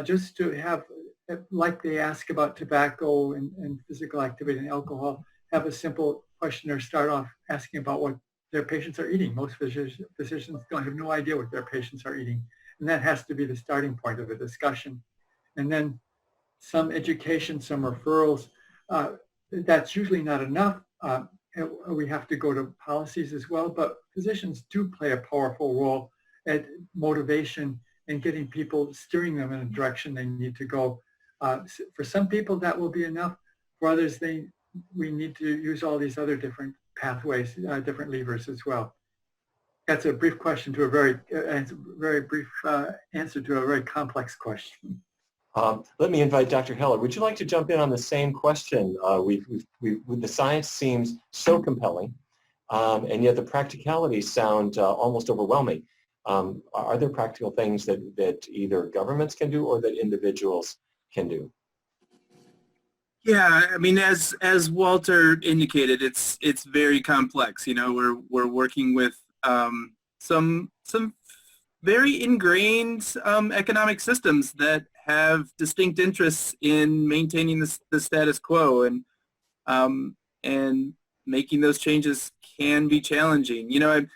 [SPEAKER 2] just to have, like they ask about tobacco and physical activity and alcohol, have a simple questionnaire start off asking about what their patients are eating. Most physicians don't have no idea what their patients are eating. And that has to be the starting point of the discussion. And then some education, some referrals. That's usually not enough. We have to go to policies as well, but physicians do play a powerful role at motivation and getting people, steering them in a direction they need to go. For some people, that will be enough. For others, we need to use all these other different pathways, different levers as well. That's a brief question to a very brief answer to a very complex question.
[SPEAKER 1] Let me invite Dr. Heller. Would you like to jump in on the same question? The science seems so compelling, and yet the practicalities sound almost overwhelming. Are there practical things that either governments can do or that individuals can do?
[SPEAKER 3] Yeah, I mean, as Walter indicated, it's very complex. You know, we're working with some very ingrained economic systems that have distinct interests in maintaining the status quo, and making those changes can be challenging. You know,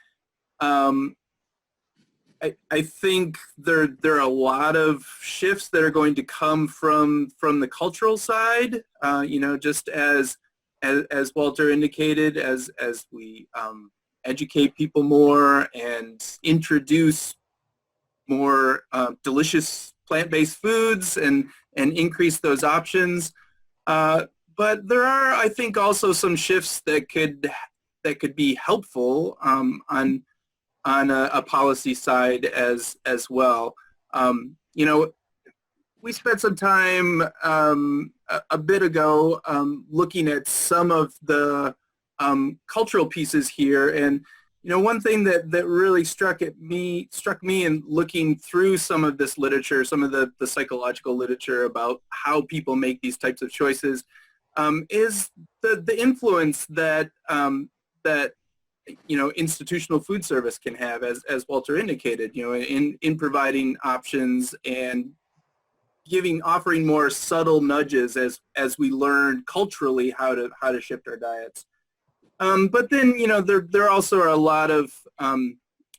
[SPEAKER 3] I think there are a lot of shifts that are going to come from the cultural side. You know, just as Walter indicated, as we educate people more and introduce more delicious plant-based foods and increase those options. But there are, I think, also some shifts that could be helpful on a policy side as well. You know, we spent some time a bit ago looking at some of the cultural pieces here, and you know, one thing that really struck me in looking through some of this literature, some of the psychological literature about how people make these types of choices, is the influence that you know, institutional food service can have, as Walter indicated, you know, in providing options and offering more subtle nudges as we learn culturally how to shift our diets. But then, you know, there also are a lot of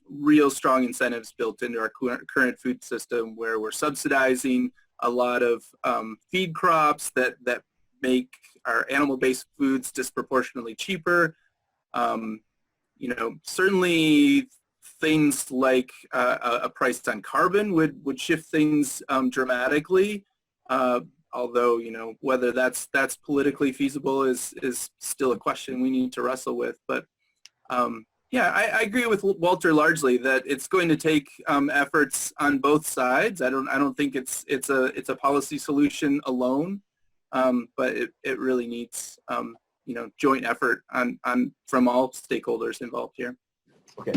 [SPEAKER 3] real strong incentives built into our current food system where we're subsidizing a lot of feed crops that make our animal-based foods disproportionately cheaper. Certainly things like a price on carbon would shift things dramatically. Although, whether that's politically feasible is still a question we need to wrestle with. But yeah, I agree with Walter largely that it's going to take efforts on both sides. I don't think it's a policy solution alone, but it really needs joint effort from all stakeholders involved here.
[SPEAKER 1] Okay,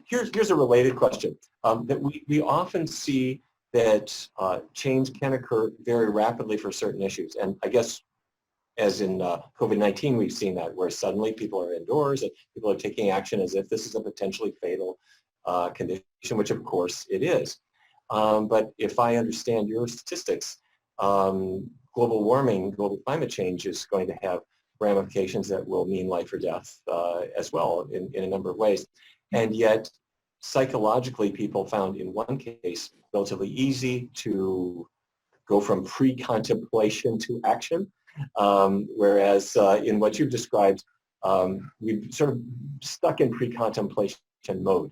[SPEAKER 1] here's a related question that we often see that change can occur very rapidly for certain issues, and I guess as in COVID-19 we've seen that where suddenly people are indoors and people are taking action as if this is a potentially fatal condition, which of course it is. But if I understand your statistics, global warming, global climate change is going to have ramifications that will mean life or death as well in a number of ways. And yet, psychologically, people found in one case relatively easy to go from pre-contemplation to action, whereas in what you've described, we've sort of stuck in pre-contemplation mode.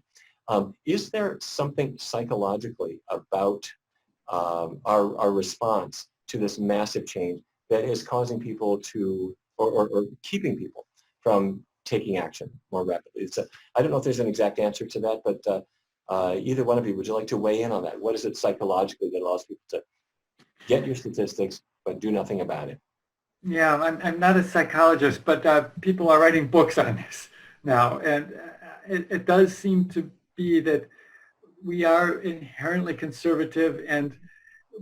[SPEAKER 1] Is there something psychologically about our response to this massive change that is causing people to, or keeping people from taking action more rapidly? I don't know if there's an exact answer to that, but either one of you, would you like to weigh in on that? What is it psychologically that allows people to get your statistics but do nothing about it?
[SPEAKER 2] Yeah, I'm not a psychologist, but people are writing books on this now, and it does seem to be that we are inherently conservative and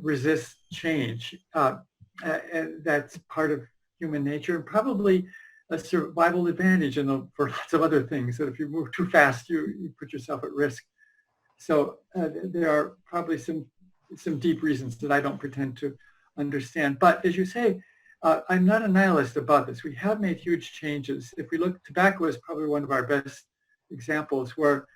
[SPEAKER 2] resist change. And that's part of human nature, and probably a survival advantage for lots of other things, that if you move too fast, you put yourself at risk. So there are probably some deep reasons that I don't pretend to understand. But as you say, I'm not a nihilist about this. We have made huge changes. If we look, tobacco is probably one of our best examples, where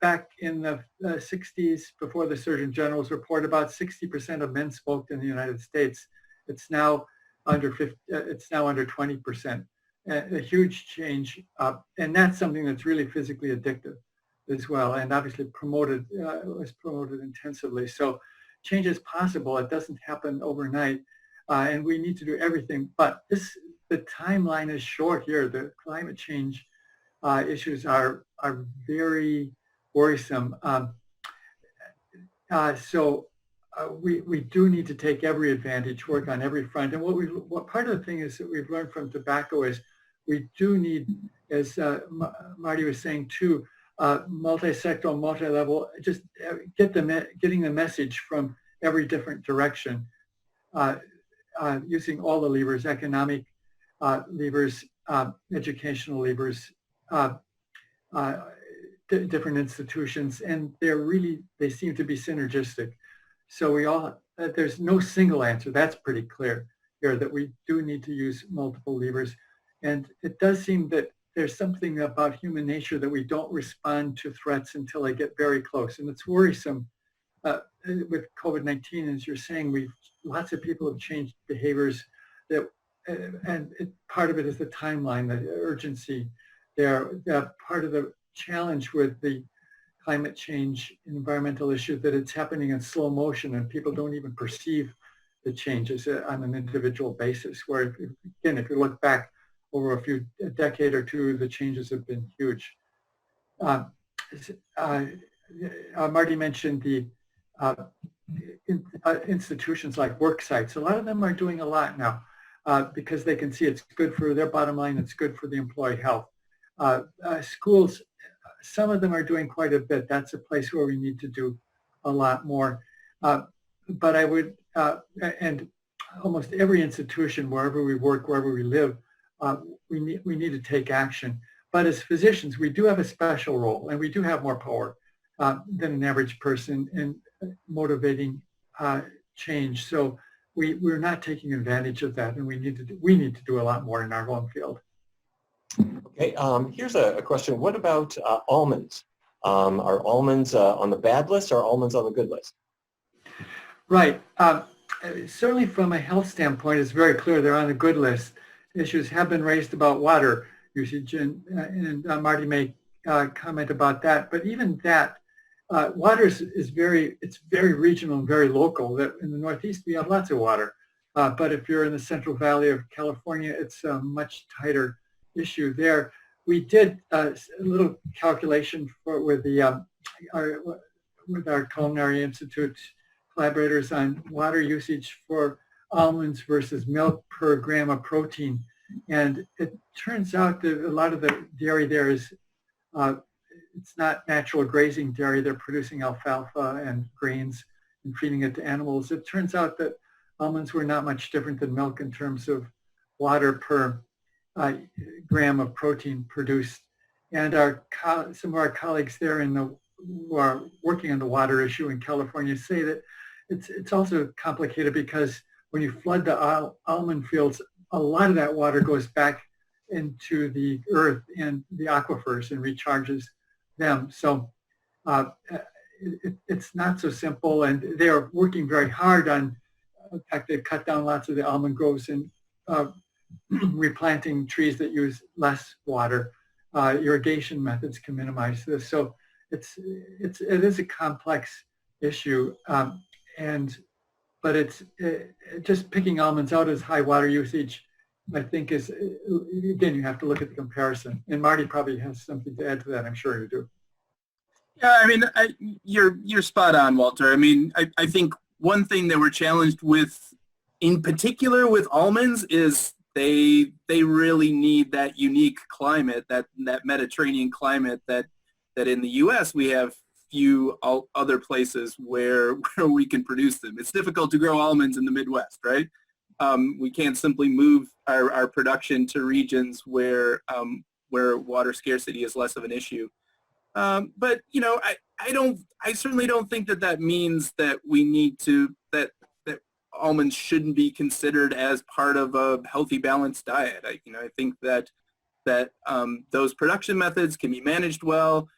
[SPEAKER 2] back in the 60s, before the Surgeon General's report, about 60% of men smoked in the United States. It's now under 20%. A huge change, and that's something that's really physically addictive as well, and obviously was promoted intensively. So change is possible. It doesn't happen overnight, and we need to do everything. But the timeline is short here. The climate change issues are very worrisome. So we do need to take every advantage, work on every front. And what part of the thing is that we've learned from tobacco is we do need, as Marty was saying too, multi-sectoral, multi-level, just getting the message from every different direction, using all the levers, economic levers, educational levers, different institutions, and they seem to be synergistic. So there's no single answer. That's pretty clear here, that we do need to use multiple levers. And it does seem that there's something about human nature that we don't respond to threats until they get very close. And it's worrisome with COVID-19, as you're saying, lots of people have changed behaviors part of it is the timeline, the urgency there. Part of the challenge with the climate change environmental issue that it's happening in slow motion and people don't even perceive the changes on an individual basis, where if you look back over a decade or two, the changes have been huge. Marty mentioned the institutions like work sites. A lot of them are doing a lot now because they can see it's good for their bottom line, it's good for the employee health. Schools, some of them are doing quite a bit. That's a place where we need to do a lot more. But I would, and almost every institution, wherever we work, wherever we live, we need to take action. But as physicians, we do have a special role, and we do have more power than an average person in motivating change. So we're not taking advantage of that, and we need to do a lot more in our home field.
[SPEAKER 1] Okay, here's a question. What about almonds? Are almonds on the bad list or almonds on the good list?
[SPEAKER 2] Right. certainly from a health standpoint, it's very clear they're on the good list. Issues have been raised about water usage, and Marty may comment about that. But even that, water is very regional and very local. That in the Northeast we have lots of water, but if you're in the Central Valley of California, it's a much tighter issue there. We did a little calculation with our Culinary Institute collaborators on water usage for almonds versus milk per gram of protein. And it turns out that a lot of the dairy there is, it's not natural grazing dairy. They're producing alfalfa and grains and feeding it to animals. It turns out that almonds were not much different than milk in terms of water per gram of protein produced. And some of our colleagues there who are working on the water issue in California say that it's also complicated because when you flood the almond fields, a lot of that water goes back into the earth and the aquifers and recharges them. So it's not so simple, and they are working very hard on, in fact, they've cut down lots of the almond groves and replanting trees that use less water. Irrigation methods can minimize this. So it is a complex issue, but it's just picking almonds out as high water usage, I think is, again, you have to look at the comparison. And Marty probably has something to add to that. I'm sure you do.
[SPEAKER 3] Yeah, I mean, you're spot on, Walter. I mean, I think one thing that we're challenged with, in particular with almonds, is they really need that unique climate, that Mediterranean climate that in the U.S. we have few other places where we can produce them. It's difficult to grow almonds in the Midwest, right? We can't simply move our production to regions where water scarcity is less of an issue. But you know, I certainly don't think that means that we need to that almonds shouldn't be considered as part of a healthy, balanced diet. I think that those production methods can be managed well,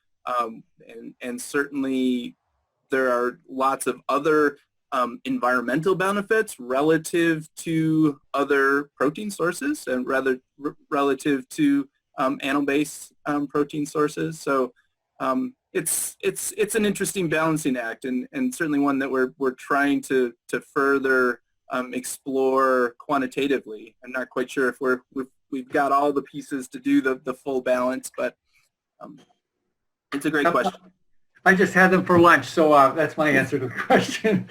[SPEAKER 3] and certainly there are lots of other environmental benefits relative to other protein sources and relative to animal-based protein sources. So it's an interesting balancing act, and certainly one that we're trying to further explore quantitatively. I'm not quite sure if we've got all the pieces to do the full balance, but it's a great question.
[SPEAKER 2] I just had them for lunch, so that's my answer to the question.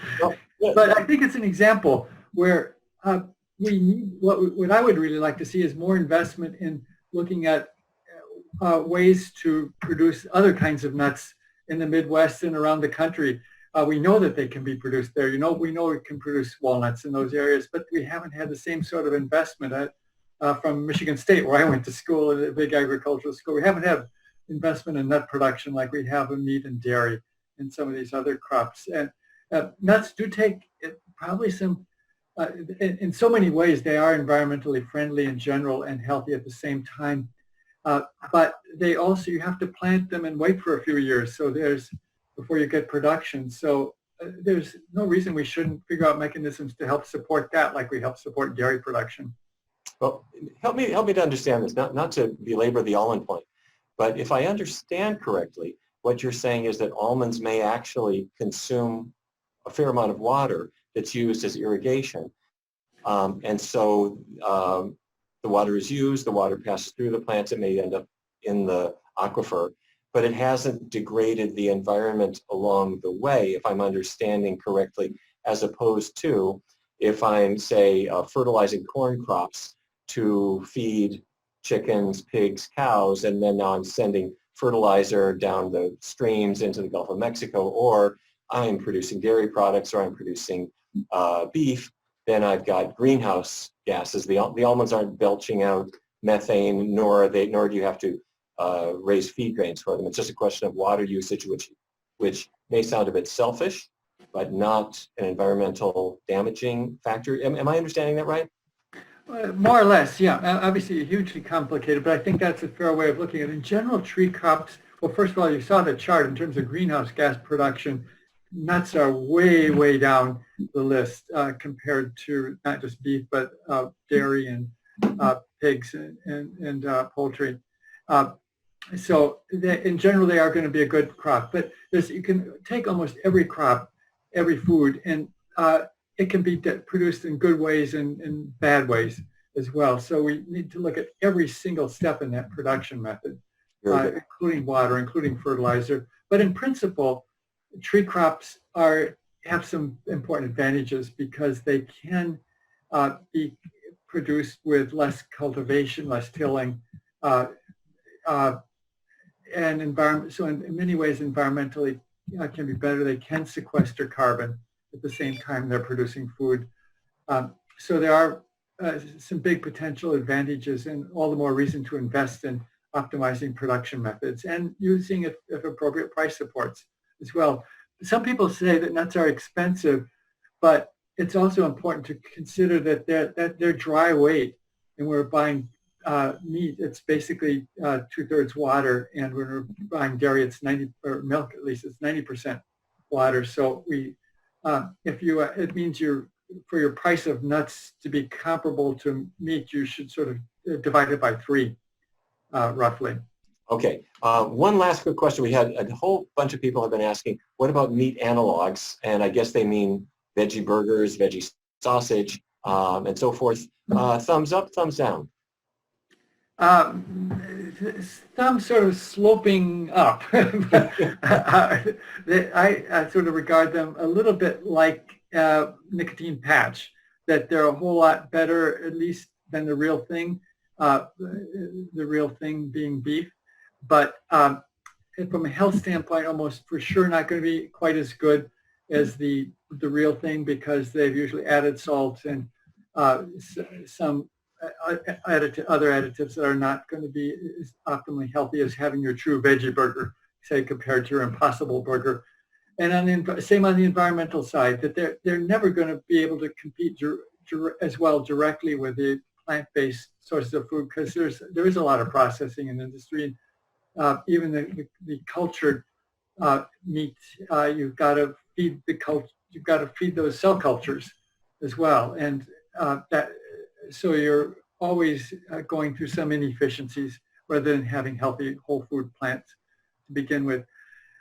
[SPEAKER 2] But I think it's an example where what I would really like to see is more investment in looking at ways to produce other kinds of nuts in the Midwest and around the country. We know that they can be produced there. We know we can produce walnuts in those areas, but we haven't had the same sort of investment from Michigan State, where I went to school, at a big agricultural school. We haven't had investment in nut production like we have in meat and dairy and some of these other crops. And nuts do take probably some, in so many ways, they are environmentally friendly in general and healthy at the same time. But they also, you have to plant them and wait for a few years. So before you get production. So there's no reason we shouldn't figure out mechanisms to help support that, like we help support dairy production.
[SPEAKER 1] Well, help me to understand this, not to belabor the almond point, but if I understand correctly, what you're saying is that almonds may actually consume a fair amount of water that's used as irrigation. And so the water is used, the water passes through the plants, it may end up in the aquifer, but it hasn't degraded the environment along the way, if I'm understanding correctly, as opposed to if I'm, say, fertilizing corn crops to feed chickens, pigs, cows, and then now I'm sending fertilizer down the streams into the Gulf of Mexico, or I'm producing dairy products, or I'm producing beef, then I've got greenhouse gases. The almonds aren't belching out methane, nor do you have to raise feed grains for them. It's just a question of water usage, which may sound a bit selfish, but not an environmental damaging factor. Am I understanding that right?
[SPEAKER 2] More or less, yeah. Obviously hugely complicated, but I think that's a fair way of looking at it. In general, tree crops, well, first of all, you saw the chart in terms of greenhouse gas production. nuts are way, way down the list compared to not just beef, but dairy and pigs and poultry. So in general, they are going to be a good crop. But you can take almost every crop, every food, and it can be produced in good ways and in bad ways as well. So we need to look at every single step in that production method, including water, including fertilizer. But in principle, tree crops have some important advantages because they can be produced with less cultivation, less tilling, and environment. So in many ways, environmentally can be better. They can sequester carbon at the same time they're producing food. So there are some big potential advantages, and all the more reason to invest in optimizing production methods and using, if appropriate, price supports as well. Some people say that nuts are expensive, but it's also important to consider that they're dry weight, and we're buying meat. It's basically 2/3 water, and when we're buying dairy, it's 90, or milk at least, it's 90% water. So it means for your price of nuts to be comparable to meat, you should sort of divide it by 3, roughly.
[SPEAKER 1] Okay. One last quick question. We had a whole bunch of people have been asking, what about meat analogs? And I guess they mean veggie burgers, veggie sausage, and so forth. Thumbs up, thumbs down?
[SPEAKER 2] Some sort of sloping up. I sort of regard them a little bit like nicotine patch, that they're a whole lot better, at least, than the real thing, being beef. But from a health standpoint, almost for sure not going to be quite as good as the real thing, because they've usually added salt and some other additives that are not going to be as optimally healthy as having your true veggie burger, say, compared to your Impossible burger. And same on the environmental side, that they're never going to be able to compete as well directly with the plant-based sources of food, because there is a lot of processing in the industry. Even the cultured meat, you've got to feed those cell cultures as well, and so you're always going through some inefficiencies rather than having healthy whole food plants to begin with.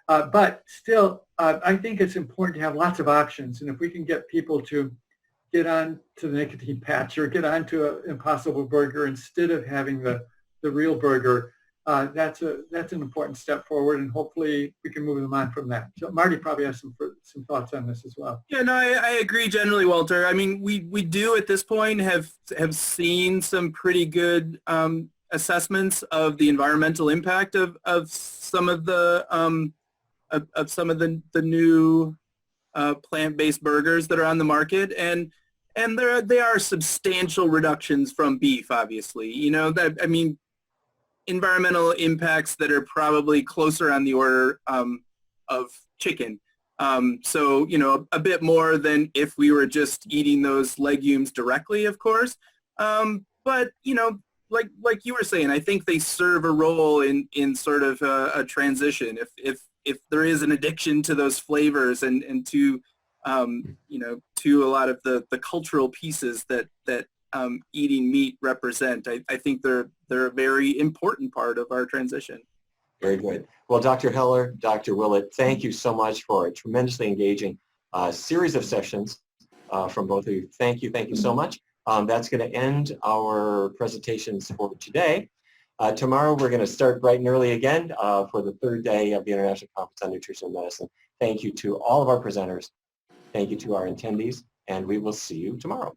[SPEAKER 2] But still, I think it's important to have lots of options, and if we can get people to get on to the nicotine patch or get on to an Impossible burger instead of having the real burger, that's an important step forward, and hopefully we can move them on from that. So Marty probably has some thoughts on this as well.
[SPEAKER 3] Yeah, no, I agree generally, Walter. I mean, we do at this point have seen some pretty good assessments of the environmental impact of some of the new plant-based burgers that are on the market, and they are substantial reductions from beef, obviously. You know, I mean, environmental impacts that are probably closer on the order of chicken. So, you know, a bit more than if we were just eating those legumes directly, of course. But, you know, like you were saying, I think they serve a role in sort of a transition. If there is an addiction to those flavors and to, you know, to a lot of the cultural pieces that eating meat represent, I think they're a very important part of our transition.
[SPEAKER 1] Very good. Well, Dr. Heller, Dr. Willett, thank you so much for a tremendously engaging series of sessions from both of you. Thank you so much. That's going to end our presentations for today. Tomorrow we're going to start bright and early again for the 3rd day of the International Conference on Nutrition and Medicine. Thank you to all of our presenters. Thank you to our attendees, and we will see you tomorrow.